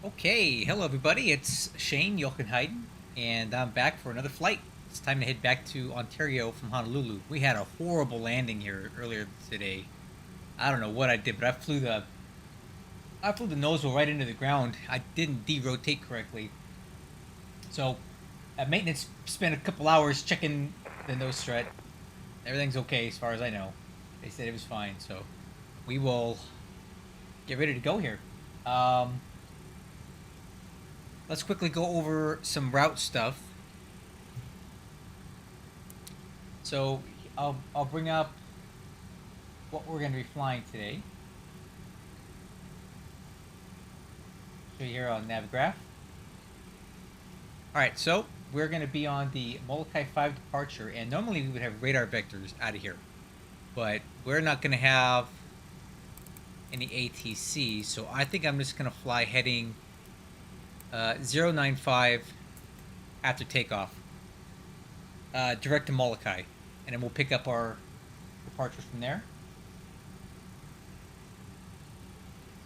Okay, hello everybody. It's Shane Jokenheiden, and I'm back for another flight. It's time to head back to Ontario from Honolulu. We had a horrible landing here earlier today. I don't know what I did, but I flew the nose wheel right into the ground. I didn't derotate correctly, so at maintenance spent a couple hours checking the nose strut. Everything's okay as far as I know. They said it was fine, so we will get ready to go here. Um, let's quickly go over some route stuff. So I'll bring up what we're going to be flying today. Show you here on Navigraph. All right, so we're going to be on the Molokai 5 departure, and normally we would have radar vectors out of here, but we're not going to have any ATC, so I think I'm just going to fly heading 095 after takeoff, direct to Molokai, and then we'll pick up our departures from there.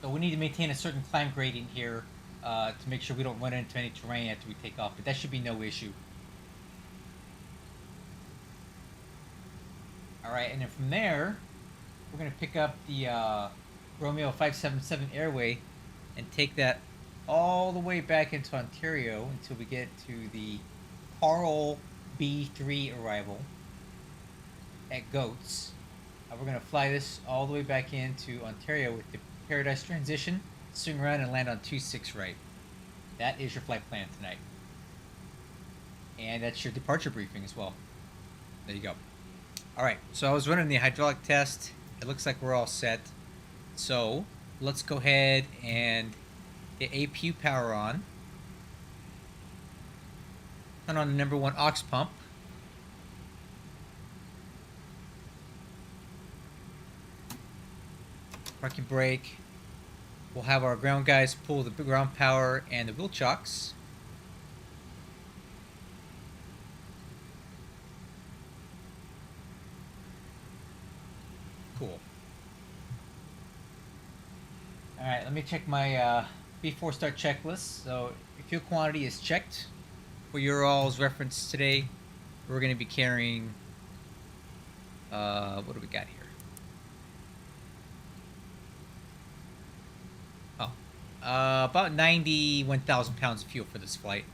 So we need to maintain a certain climb gradient here to make sure we don't run into any terrain after we take off, but that should be no issue. All right, and then from there, we're going to pick up the Romeo 577 Airway and take that all the way back into Ontario until we get to the Carl B3 arrival at Goats. We're going to fly this all the way back into Ontario with the Paradise transition, swing around and land on 26 right. That is your flight plan tonight. And that's your departure briefing as well. There you go. All right, so I was running the hydraulic test. It looks like we're all set. So let's go ahead and get APU power on. Turn on the number 1 aux pump. Parking brake. We'll have our ground guys pull the ground power and the wheel chocks. Cool. All right, let me check my before start checklist. So fuel quantity is checked. For your all's reference today, we're going to be carrying, what do we got here? Oh, about 91,000 pounds of fuel for this flight.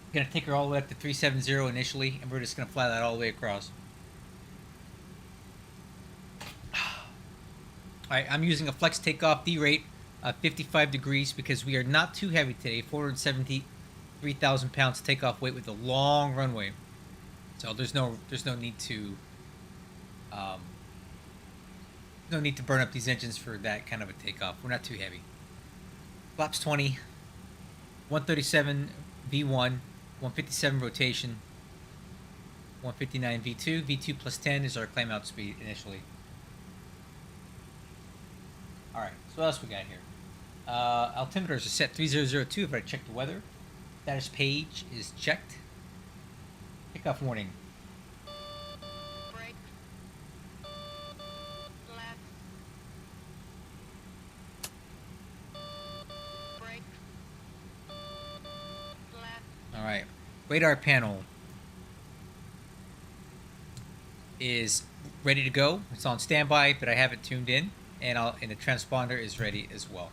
We're going to take her all the way up to 370 initially, and we're just going to fly that all the way across. Alright, I'm using a flex takeoff D rate of 55 degrees because we are not too heavy today. 473,000 pounds takeoff weight with a long runway. So there's no need to no need to burn up these engines for that kind of a takeoff. We're not too heavy. Flaps 20, 137 V1, 157 rotation, 159 V2. V2 plus 10 is our climb out speed initially. Alright, so what else we got here? Altimeters are set 3002 if I check the weather. Status page is checked. Takeoff warning. Brake. Left. Brake. Left. Alright, radar panel is ready to go. It's on standby, but I have it tuned in. And the transponder is ready as well.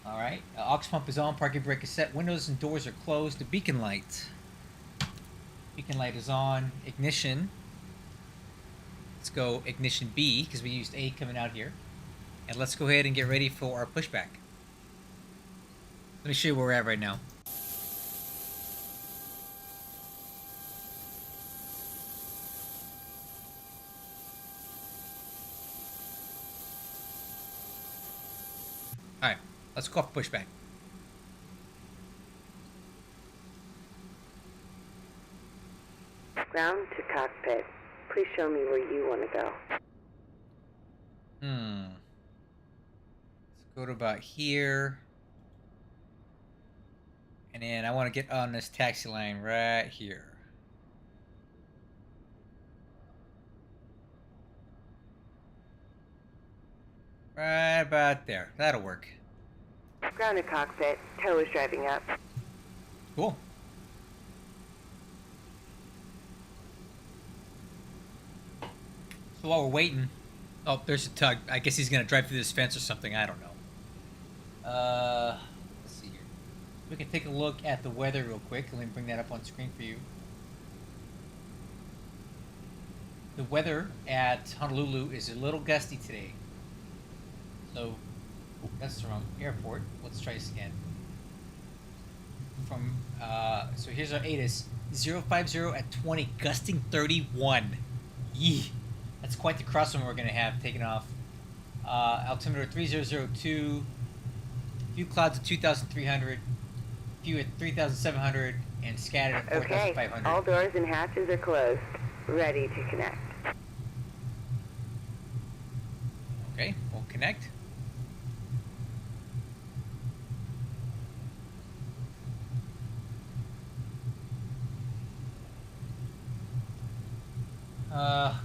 All right, aux pump is on, parking brake is set, windows and doors are closed. The beacon light is on. Ignition. Let's go ignition B because we used A coming out here. And let's go ahead and get ready for our pushback. Let me show you where we're at right now. All right, let's go off pushback. Ground to cockpit. Please show me where you want to go. Let's go to about here. And then I want to get on this taxi line right here. Right about there. That'll work. Grounded cockpit. Tow is driving up. Cool. So while we're waiting, oh, there's a tug. I guess he's gonna drive through this fence or something. I don't know. Let's see here. We can take a look at the weather real quick. Let me bring that up on screen for you. The weather at Honolulu is a little gusty today. So, that's the wrong airport. Let's try this again. So here's our ATIS. 050 at 20, gusting 31. Yee. That's quite the crosswind we're going to have taken off. Altimeter 3002. Few clouds at 2,300. Few at 3,700. And scattered at 4,500. Okay, all doors and hatches are closed. Ready to connect. Okay, we'll connect.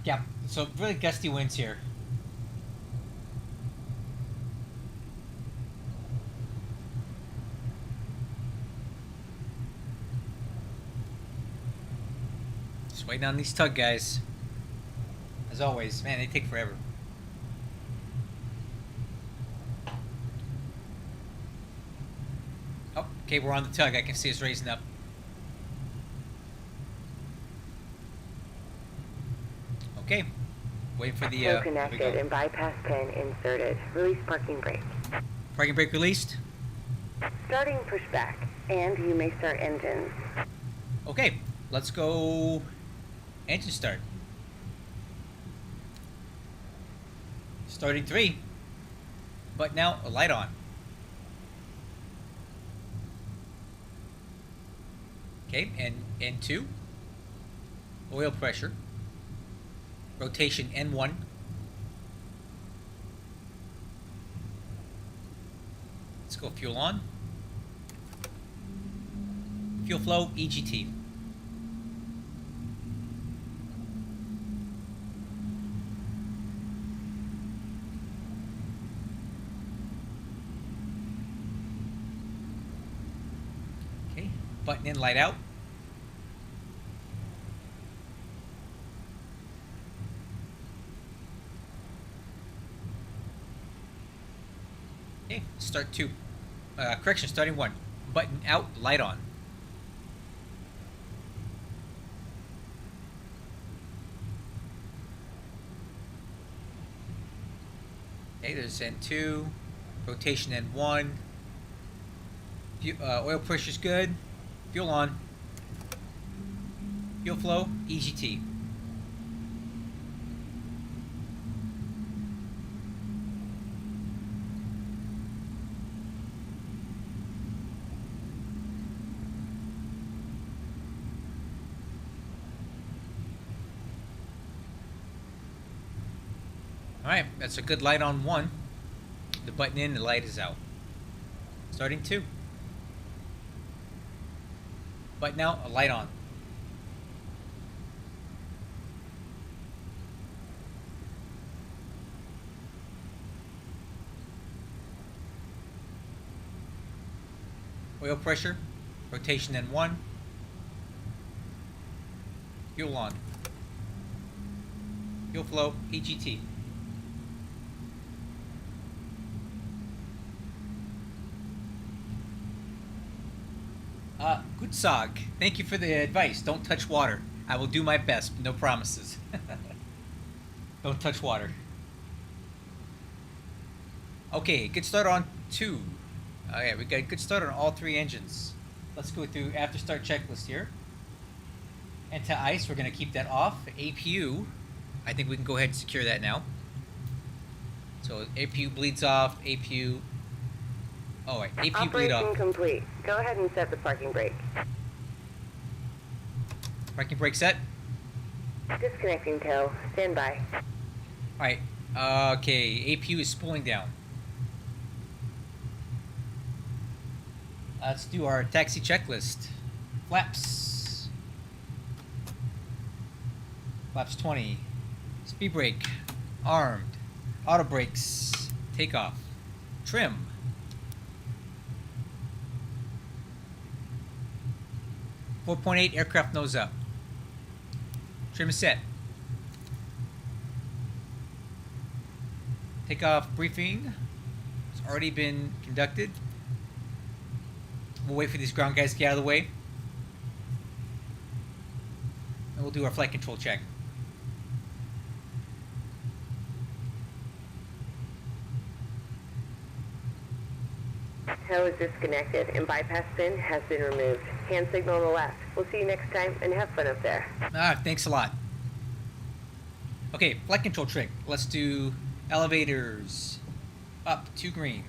Yeah, so really gusty winds here. Just waiting on these tug guys. As always, man, they take forever. Oh, okay, we're on the tug. I can see us raising up. Okay, waiting for the Tow connected and bypass pin inserted. Release parking brake. parking brake released. Starting pushback, and you may start engines. Okay, let's go. Engine start. Starting 3. But now a light on. Okay, and N2. Oil pressure. Rotation N1. Let's go fuel on. Fuel flow EGT. Okay, button in, light out. Okay, start 2. Correction, starting 1. Button out, light on. Okay, there's N2, rotation N1, oil pressure's good, fuel on, fuel flow, EGT. Alright, that's a good light on 1. The button in, the light is out. Starting 2. Button out, a light on. Oil pressure, rotation N1. Fuel on. Fuel flow, EGT. Good sog. Thank you for the advice. Don't touch water. I will do my best. No promises. Don't touch water. Okay, good start on 2. Okay, we got a good start on all 3 engines. Let's go through after start checklist here. Anti-ice, we're going to keep that off. APU, I think we can go ahead and secure that now. So APU bleeds off. APU. Oh wait, APU bleed off. Operation complete. Go ahead and set the parking brake. Parking brake set. Disconnecting tow. Stand by. Alright, okay, APU is spooling down. Let's do our taxi checklist. Flaps. Flaps 20. Speed brake. Armed. Auto brakes. takeoff. Trim. .8 aircraft nose up. Trim is set. Takeoff briefing has already been conducted. We'll wait for these ground guys to get out of the way. And we'll do our flight control check. Tow is disconnected and bypass pin has been removed. Hand signal on the left. We'll see you next time and have fun up there. Thanks a lot. Okay, flight control trick. Let's do elevators. Up, 2 green.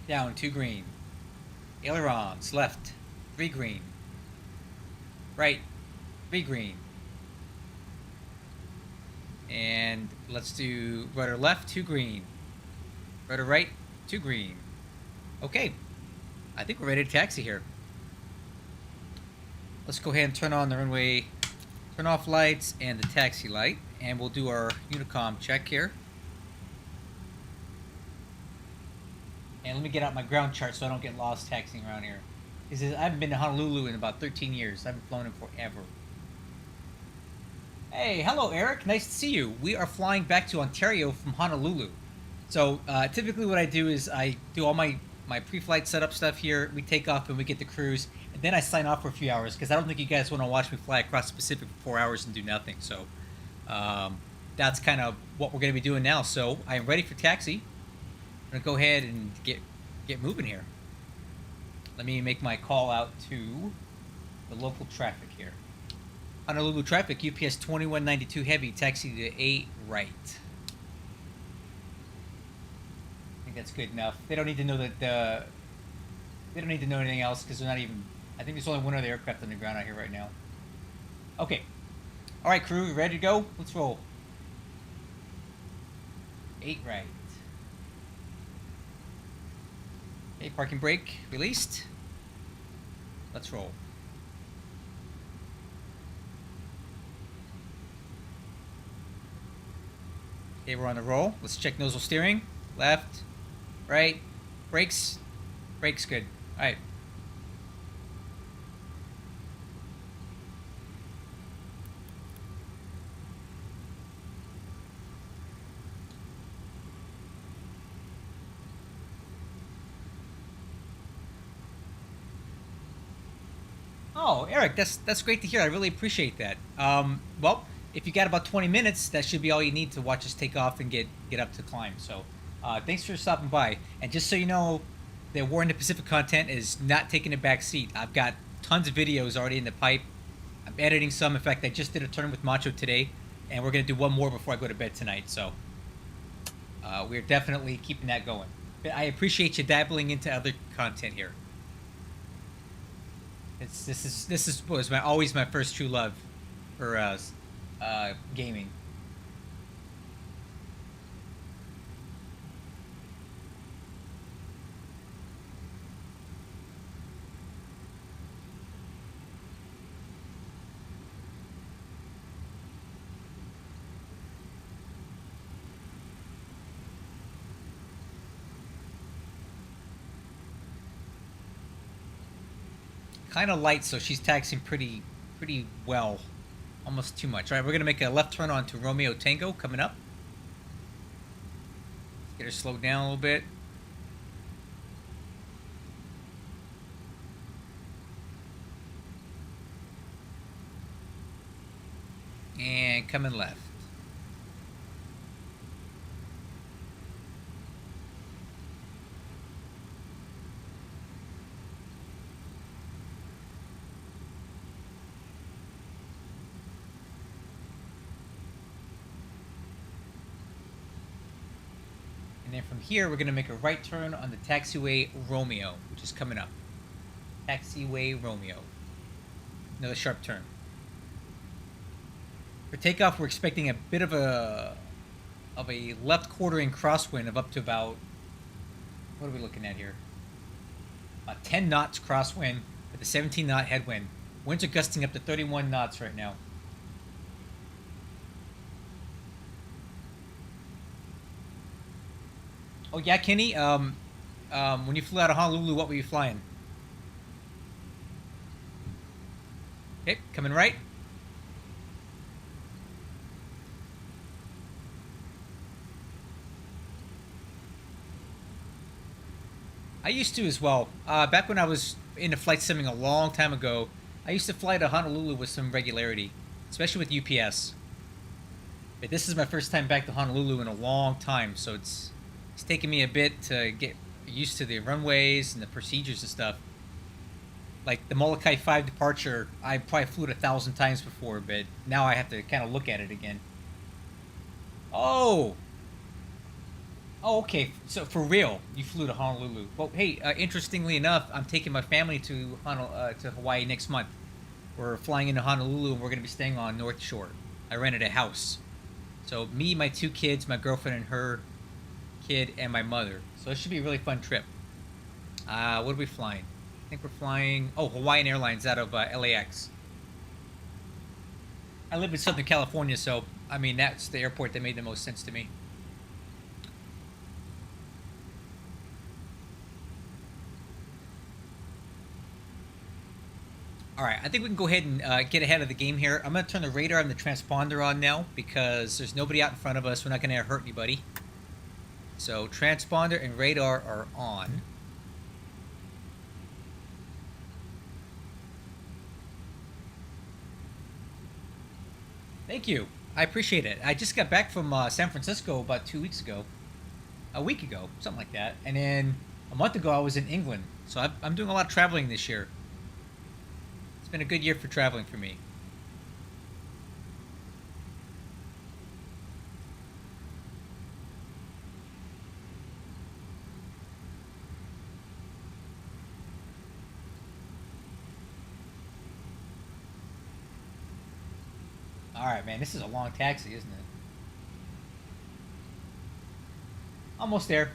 Down, 2 green. Ailerons, left, 3 green. Right, 3 green. And let's do rudder left, 2 green. Rudder right, 2 green. Okay, I think we're ready to taxi here. Let's go ahead and turn on the runway, turn off lights and the taxi light, and we'll do our Unicom check here. And let me get out my ground chart so I don't get lost taxiing around here. I haven't been to Honolulu in about 13 years. I haven't flown in forever. Hey, hello Eric, nice to see you. We are flying back to Ontario from Honolulu. So typically what I do is I do all my pre-flight setup stuff here. We take off and we get the cruise, and then I sign off for a few hours because I don't think you guys want to watch me fly across the Pacific for 4 hours and do nothing. So that's kind of what we're going to be doing now. So I am ready for taxi. I'm going to go ahead and get moving here. Let me make my call out to the local traffic here. Honolulu traffic, UPS 2192 heavy, taxi to 8 right. I think that's good enough. They don't need to know that they don't need to know anything else because they're not even. I think there's only one other aircraft on the ground out here right now. Okay. All right, crew, you ready to go? Let's roll. 8 right. Okay, parking brake released. Let's roll. Okay, we're on the roll. Let's check nozzle steering. Left, right, brakes. Brakes good. All right. Oh, Eric, that's great to hear. I really appreciate that. Well, if you got about 20 minutes, that should be all you need to watch us take off and get up to climb. So, thanks for stopping by. And just so you know, the War in the Pacific content is not taking a back seat. I've got tons of videos already in the pipe. I'm editing some. In fact, I just did a turn with Macho today, and we're gonna do one more before I go to bed tonight. So, we're definitely keeping that going. But I appreciate you dabbling into other content here. This was always my first true love for gaming. Kind of light, so she's taxiing pretty well. Almost too much. All right, we're going to make a left turn onto Romeo Tango coming up. Let's get her slowed down a little bit. And coming left. And then from here, we're going to make a right turn on the taxiway Romeo, which is coming up. Taxiway Romeo. Another sharp turn. For takeoff, we're expecting a bit of a left quartering crosswind of up to about, what are we looking at here? About 10 knots crosswind with a 17 knot headwind. Winds are gusting up to 31 knots right now. Oh yeah, Kenny. When you flew out of Honolulu, what were you flying? Okay, coming right. I used to as well. Back when I was into flight simming a long time ago, I used to fly to Honolulu with some regularity, especially with UPS. But this is my first time back to Honolulu in a long time, so it's taken me a bit to get used to the runways and the procedures and stuff. Like the Molokai 5 departure, I probably flew it 1,000 times before, but now I have to kind of look at it again. Oh, oh, okay. So for real, you flew to Honolulu. Well, hey, interestingly enough, I'm taking my family to Hawaii next month. We're flying into Honolulu, and we're going to be staying on North Shore. I rented a house, so me, my two kids, my girlfriend and her kid, and my mother. So it should be a really fun trip. What are we flying? I think we're flying. Oh, Hawaiian Airlines out of LAX. I live in Southern California, so I mean that's the airport that made the most sense to me. All right, I think we can go ahead and get ahead of the game here. I'm going to turn the radar and the transponder on now because there's nobody out in front of us. We're not going to hurt anybody. So transponder and radar are on. Thank you. I appreciate it. I just got back from San Francisco about 2 weeks ago. A week ago, something like that. And then a month ago, I was in England. So I'm doing a lot of traveling this year. It's been a good year for traveling for me. All right, man. This is a long taxi, isn't it? Almost there.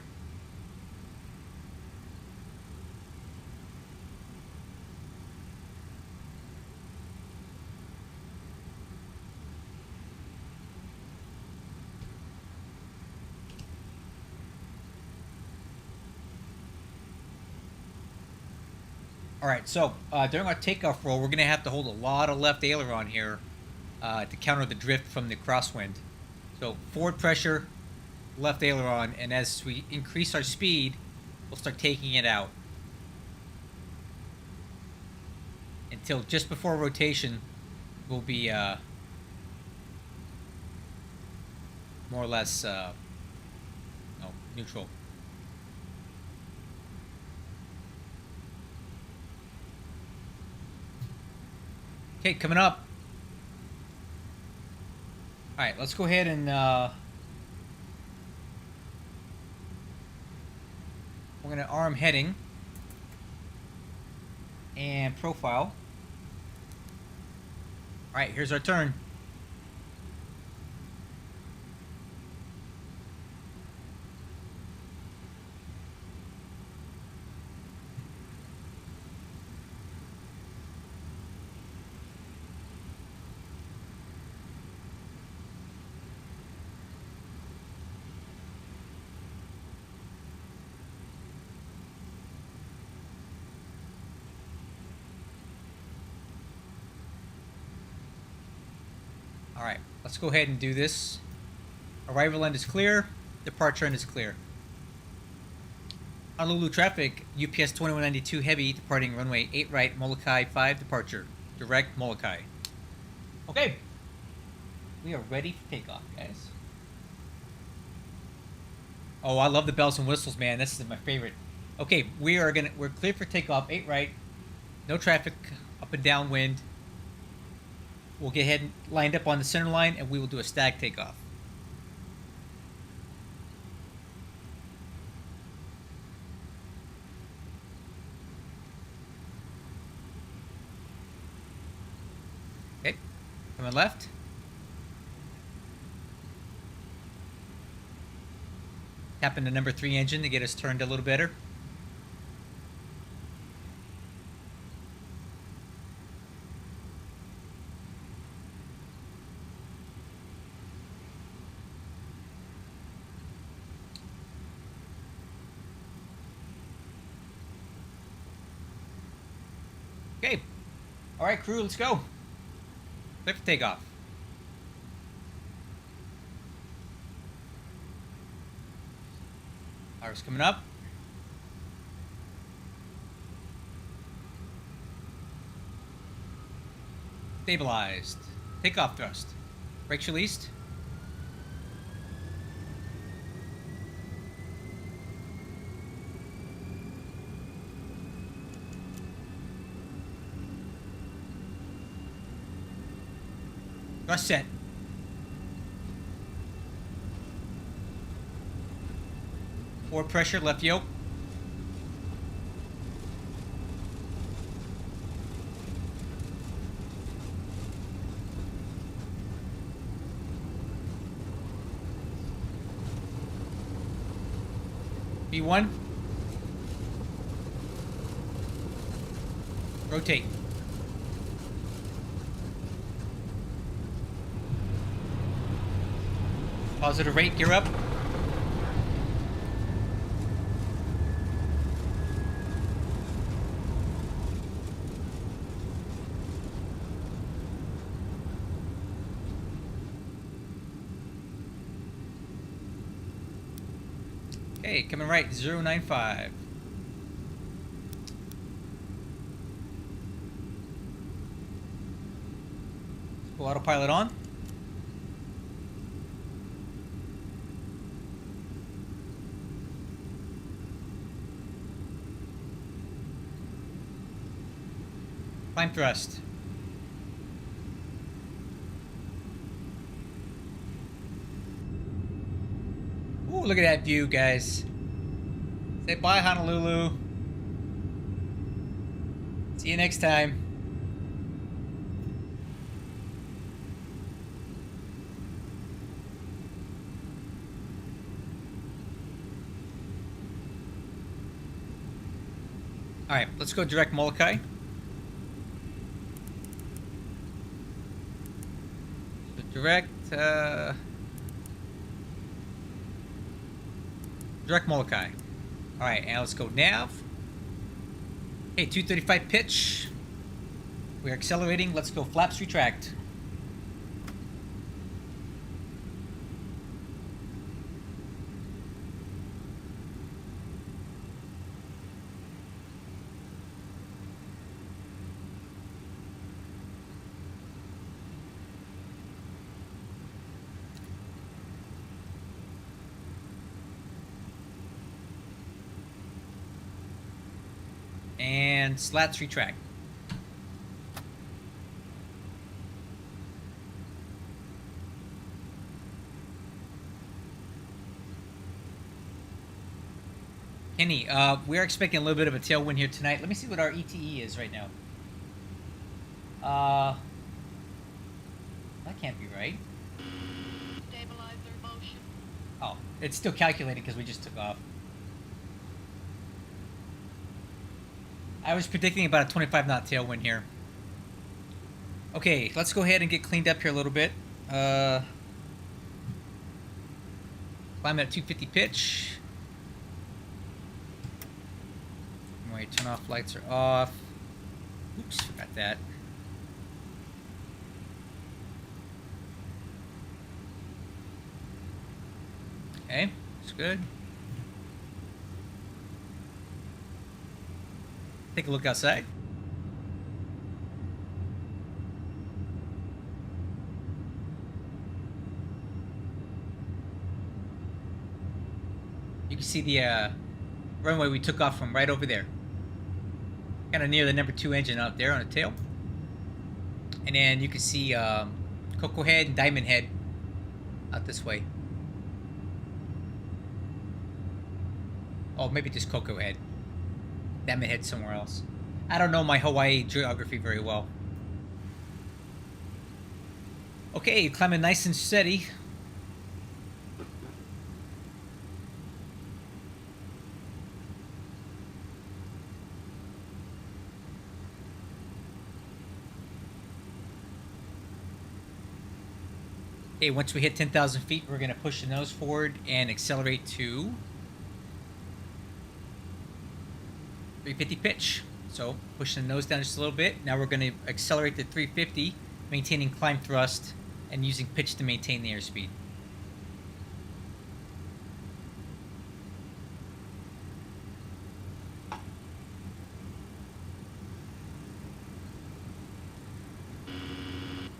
All right, so during our takeoff roll, we're going to have to hold a lot of left aileron here to counter the drift from the crosswind. So forward pressure, left aileron, and as we increase our speed, we'll start taking it out. Until just before rotation, we'll be more or less neutral. Okay, coming up. All right, let's go ahead and we're going to arm heading and profile. All right, here's our turn. All right, let's go ahead and do this. Arrival end is clear. Departure end is clear. Honolulu traffic, UPS 2192 heavy, departing runway 8 right, Molokai 5 departure. Direct Molokai. Okay, we are ready for takeoff, guys. Oh, I love the bells and whistles, man. This is my favorite. Okay, we're clear for takeoff. 8 right, no traffic, up and downwind. We'll get ahead and lined up on the center line, and we will do a stag takeoff. Okay, coming left. Tapping the number 3 engine to get us turned a little better. Okay. All right, crew, let's go. Clear for takeoff. Power's coming up. Stabilized. Takeoff thrust. Brakes released. Thrust set. Forward pressure, left yoke. V1. Rotate. Positive rate, gear up. Okay, coming right, 095. Pull autopilot on. Climb thrust. Ooh, look at that view, guys. Say bye, Honolulu. See you next time. Alright, let's go direct Molokai. So direct Molokai. Alright, and let's go nav. Okay, 235 pitch. We're accelerating. Let's go flaps retract. And slats retract. Kenny, we're expecting a little bit of a tailwind here tonight. Let me see what our ETE is right now. That can't be right. Stabilizer motion. Oh, it's still calculating because we just took off. I was predicting about a 25 knot tailwind here. Okay, let's go ahead and get cleaned up here a little bit. Climb at 250 pitch. Wait, turn off lights are off. Oops, forgot that. Okay, it's good. Take a look outside. You can see the runway we took off from right over there. Kind of near the number 2 engine out there on the tail. And then you can see Cocoa Head and Diamond Head out this way. Oh, maybe just Cocoa Head. Diamond Head somewhere else. I don't know my Hawaii geography very well. Okay, climbing nice and steady. Okay, once we hit 10,000 feet, we're going to push the nose forward and accelerate to 350 pitch. So pushing the nose down just a little bit. Now we're going to accelerate to 350, maintaining climb thrust and using pitch to maintain the airspeed.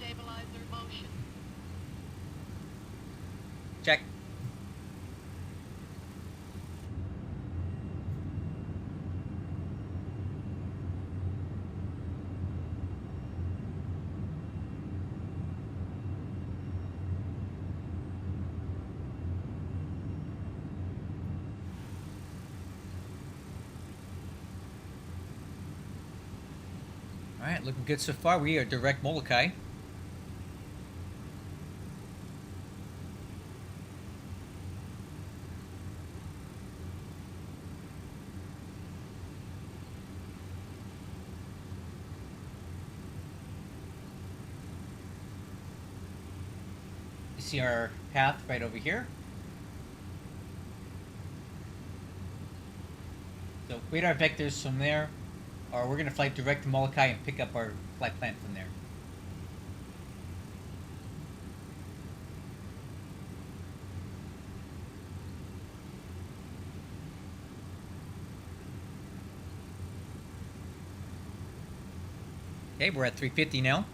Stabilizer motion. Check. All right, looking good so far. We are direct Molokai. You see our path right over here. So radar vectors from there, or we're going to fly direct to Molokai and pick up our flight plan from there. Okay, we're at 350 now.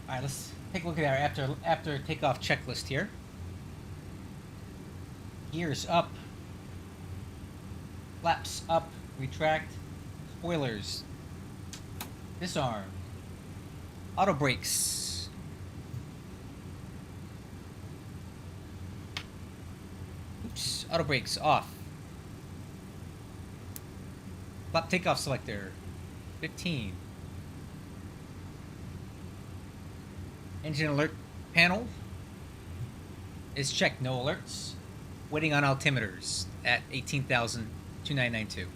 All right, let's take a look at our after takeoff checklist here. Gears up, flaps up, retract, spoilers, disarm, auto brakes, oops, auto brakes off, flap takeoff selector, 15. Engine alert panel is checked, no alerts. Waiting on altimeters at 18,2992.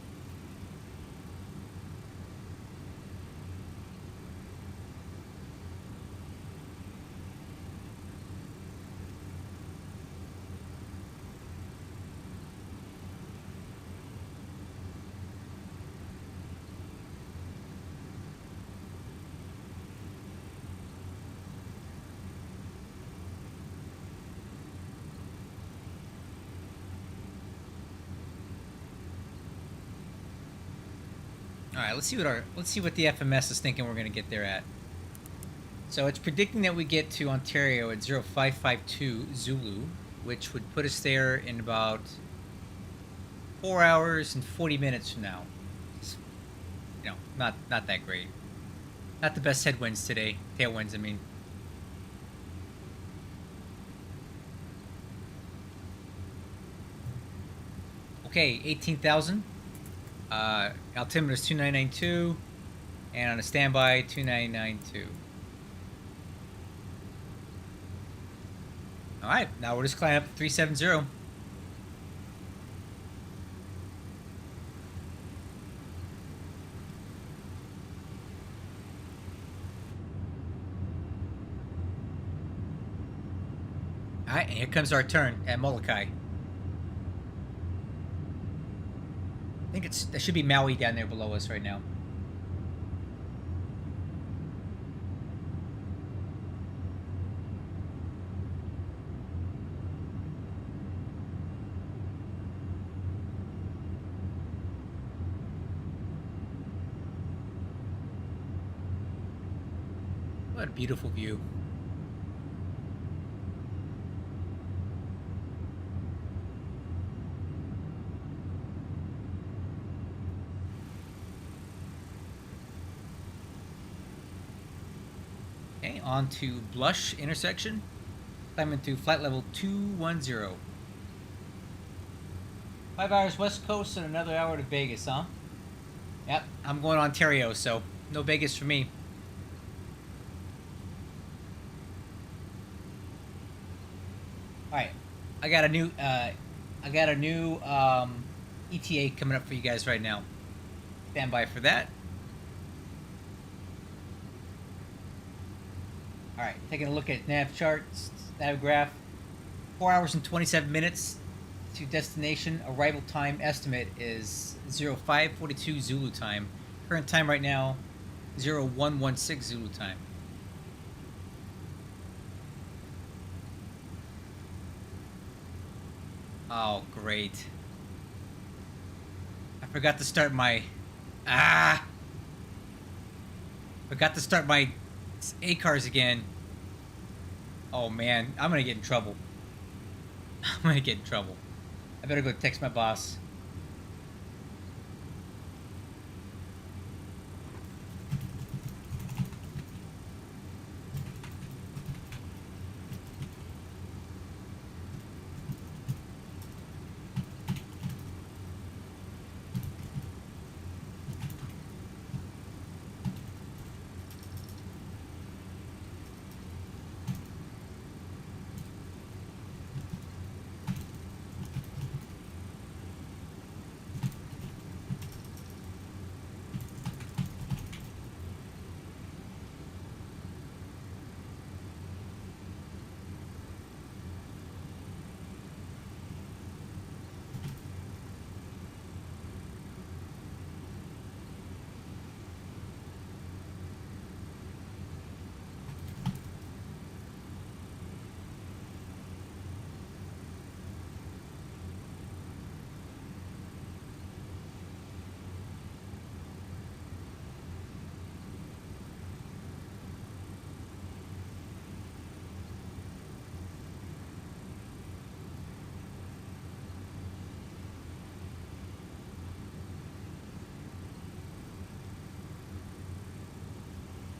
All right, let's see what the FMS is thinking we're going to get there at. So it's predicting that we get to Ontario at 0552 Zulu, which would put us there in about 4 hours and 40 minutes from now. It's, not that great. Not the best headwinds today. Tailwinds, I mean. Okay, 18,000. Altimeter is 2992, and on a standby 2992. All right, now we're just climbing up to 370. All right, and here comes our turn at Molokai. I think that should be Maui down there below us right now. What a beautiful view. Okay, on to Blush intersection. Climbing to flight level 210. 5 hours west coast and another hour to Vegas, huh? Yep, I'm going to Ontario, so no Vegas for me. All right, I got a new ETA coming up for you guys right now. Stand by for that. All right, taking a look at nav charts, nav graph. 4 hours and 27 minutes to destination. Arrival time estimate is 0542 Zulu time. Current time right now, 0116 Zulu time. Oh, great. I forgot to start my... Ah! Forgot to start my A-cars again. Oh, man. I'm going to get in trouble. I'm going to get in trouble. I better go text my boss.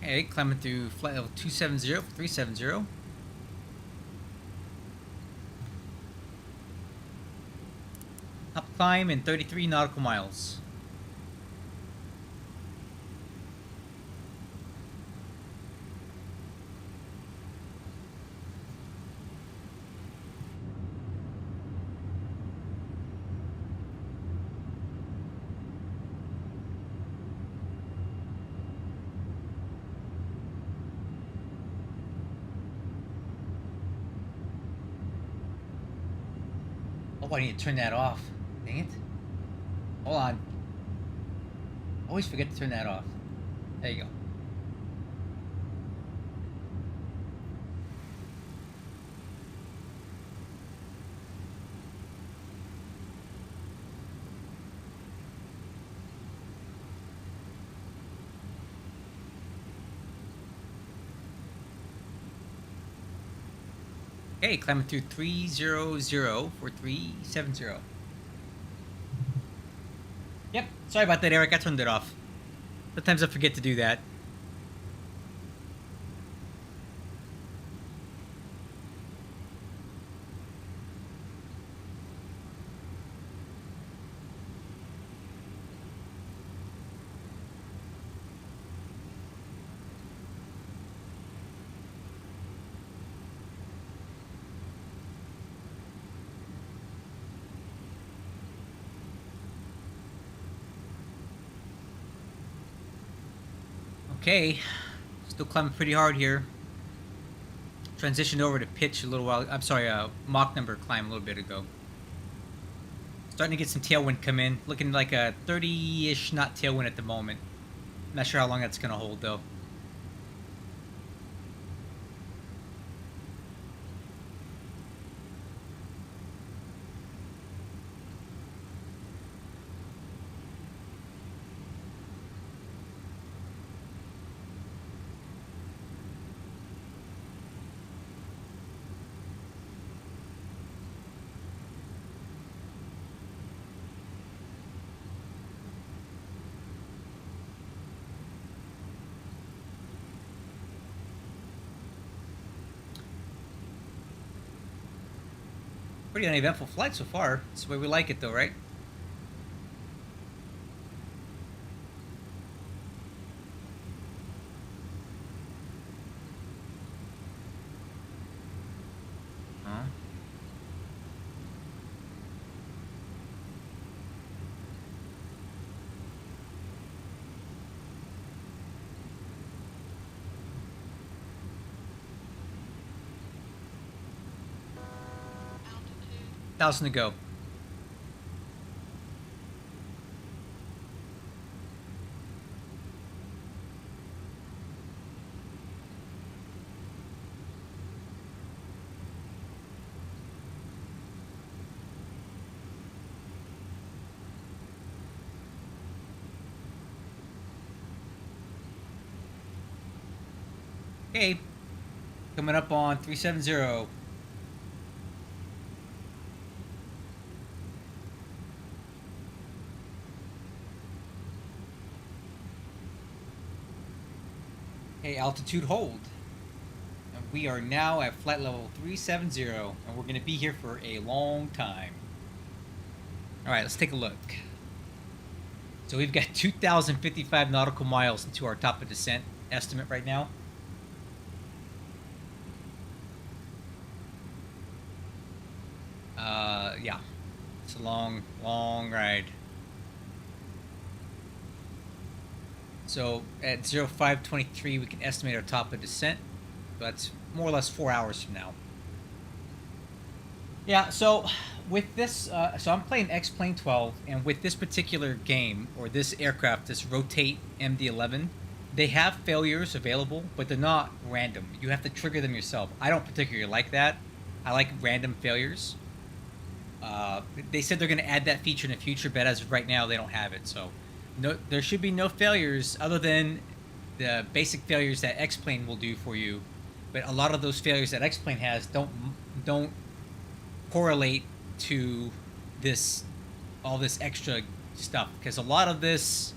Okay, climbing through flight level 270 for 370. Up climb in 33 nautical miles. Oh, I need to turn that off. Dang it. Hold on. Always forget to turn that off. There you go. Okay, climbing through 300 for 370. Yep, sorry about that, Eric. I turned it off. Sometimes I forget to do that. Okay, still climbing pretty hard here. Transitioned over to pitch a little while. I'm sorry, Mach number climb a little bit ago. Starting to get some tailwind come in. Looking like a 30-ish knot tailwind at the moment. Not sure how long that's going to hold though. Pretty uneventful flight so far. That's the way we like it though, right? Huh? 1,000 to go. Okay, coming up on 370. Okay, altitude hold. And we are now at flight level 370, and we're going to be here for a long time. All right, let's take a look. So we've got 2,055 nautical miles into our top of descent estimate right now. Yeah, it's a long, long ride. So at 0523, we can estimate our top of descent. That's more or less 4 hours from now. Yeah, so with this, so I'm playing X-Plane 12, and with this particular game, or this aircraft, this Rotate MD-11, they have failures available, but they're not random. You have to trigger them yourself. I don't particularly like that. I like random failures. They said they're going to add that feature in the future, but as of right now, they don't have it. So no, there should be no failures other than the basic failures that X-Plane will do for you. But a lot of those failures that X-Plane has don't correlate to all this extra stuff, because a lot of this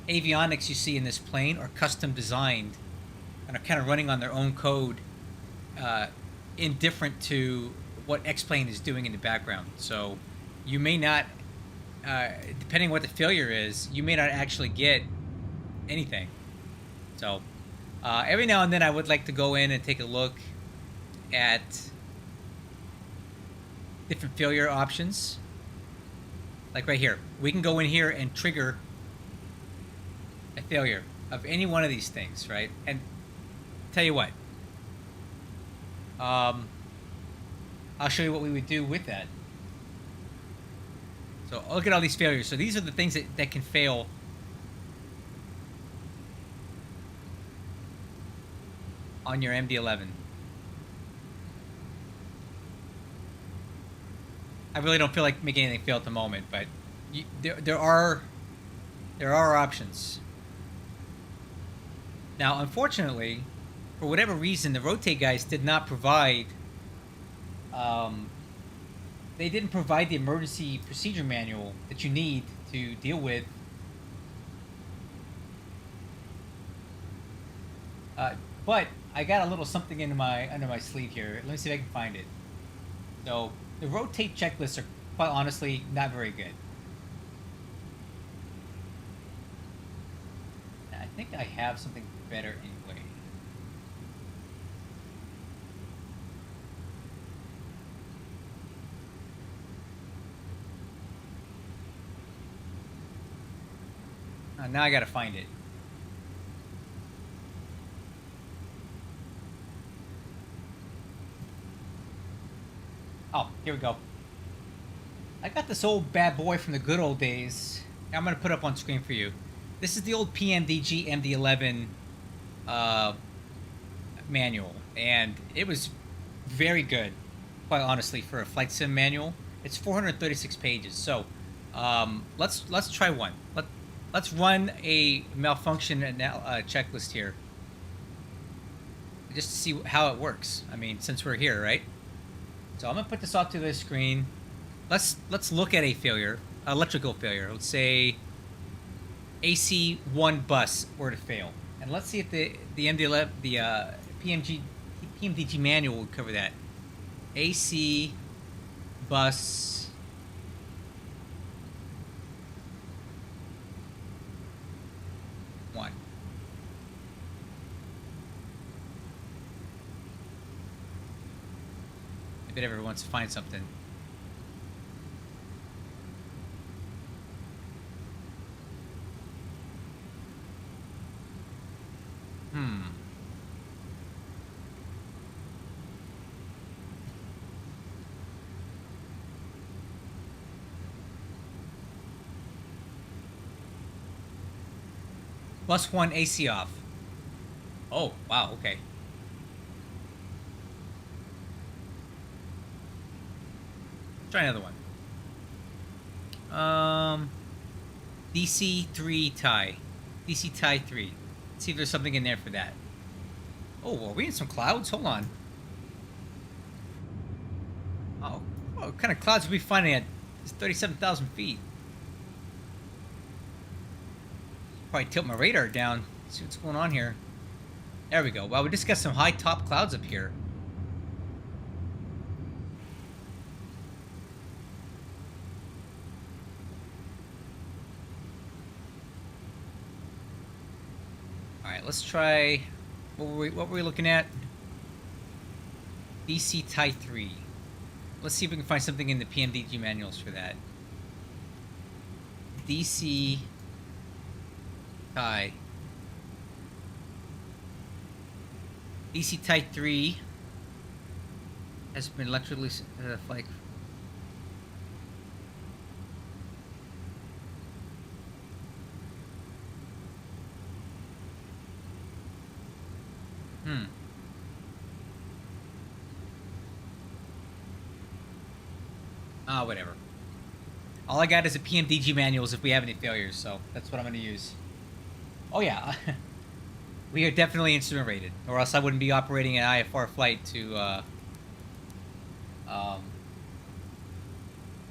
avionics you see in this plane are custom designed and are kind of running on their own code, indifferent to what X-Plane is doing in the background. So you may not, depending on what the failure is, you may not actually get anything. So every now and then I would like to go in and take a look at different failure options. Like right here, we can go in here and trigger a failure of any one of these things, right? And tell you what, I'll show you what we would do with that. So look at all these failures. So these are the things that can fail on your MD-11. I really don't feel like making anything fail at the moment, but there are options. Now, unfortunately, for whatever reason, the Rotate guys did not provide. They didn't provide the emergency procedure manual that you need to deal with. But I got a little something under my sleeve here. Let me see if I can find it. So the Rotate checklists are, quite honestly, not very good. I think I have something better anyway. Now I gotta find it. Oh, here we go. I got this old bad boy from the good old days. I'm gonna put up on screen for you. This is the old PMDG MD-11 manual, and it was very good, quite honestly, for a flight sim manual. It's 436 pages. So let's try one. Let's run a malfunction checklist here, just to see how it works. I mean, since we're here, right? So I'm gonna put this off to the screen. Let's look at a failure, electrical failure. Let's say AC1 bus were to fail, and let's see if the MD-11, the PMDG manual would cover that. AC bus 1. I bet everyone wants to find something. +1 AC off. Oh, wow, okay. Let's try another one. DC3 tie. DC tie 3. Let's see if there's something in there for that. Oh, are we in some clouds? Hold on. Oh, what kind of clouds are we finding at 37,000 feet? Probably tilt my radar down. See what's going on here. There we go. Wow, we just got some high top clouds up here. Alright, let's try... What were we looking at? DC Tie 3. Let's see if we can find something in the PMDG manuals for that. DC Tie. DC Type 3 has been electrically like whatever. All I got is a PMDG manuals if we have any failures, so that's what I'm going to use. Oh yeah. We are definitely instrument rated, or else I wouldn't be operating an IFR flight to, I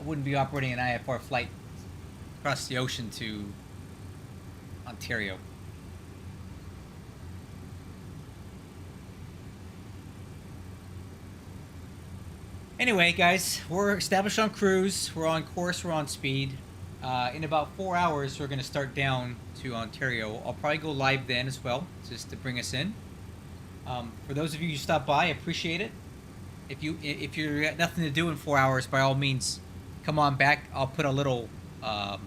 wouldn't be operating an IFR flight across the ocean to Ontario. Anyway, guys, we're established on cruise, we're on course, we're on speed. In about 4 hours, we're going to start down to Ontario. I'll probably go live then as well, just to bring us in. For those of you who stopped by, I appreciate it. If you're got nothing to do in 4 hours, by all means, come on back. I'll put a little a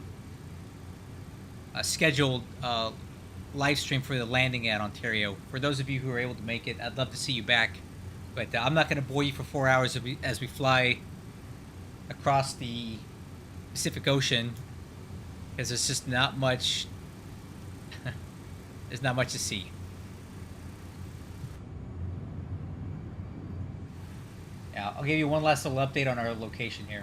scheduled live stream for the landing at Ontario. For those of you who are able to make it, I'd love to see you back. But I'm not going to bore you for 4 hours as we fly across the Pacific Ocean, because there's just not much. There's not much to see. Yeah, I'll give you one last little update on our location here.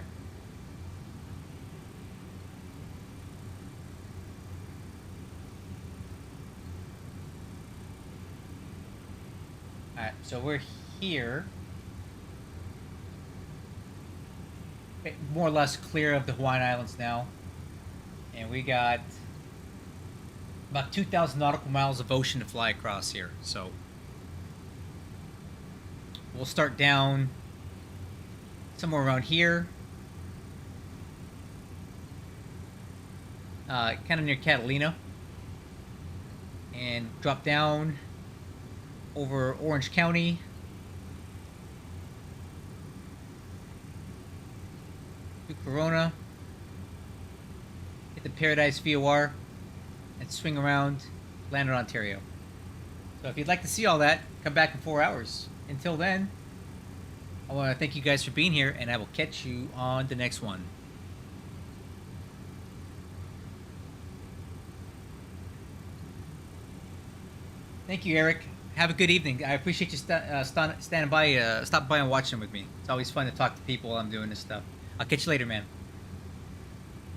Alright, so we're here. More or less clear of the Hawaiian Islands now. And we got about 2,000 nautical miles of ocean to fly across here. So we'll start down somewhere around here. Kind of near Catalina. And drop down over Orange County. To Corona, hit the Paradise VOR, and swing around, land in Ontario. So if you'd like to see all that, come back in 4 hours. Until then, I want to thank you guys for being here, and I will catch you on the next one. Thank you, Eric. Have a good evening. I appreciate you standing by, stopping by and watching with me. It's always fun to talk to people while I'm doing this stuff. I'll catch you later, man.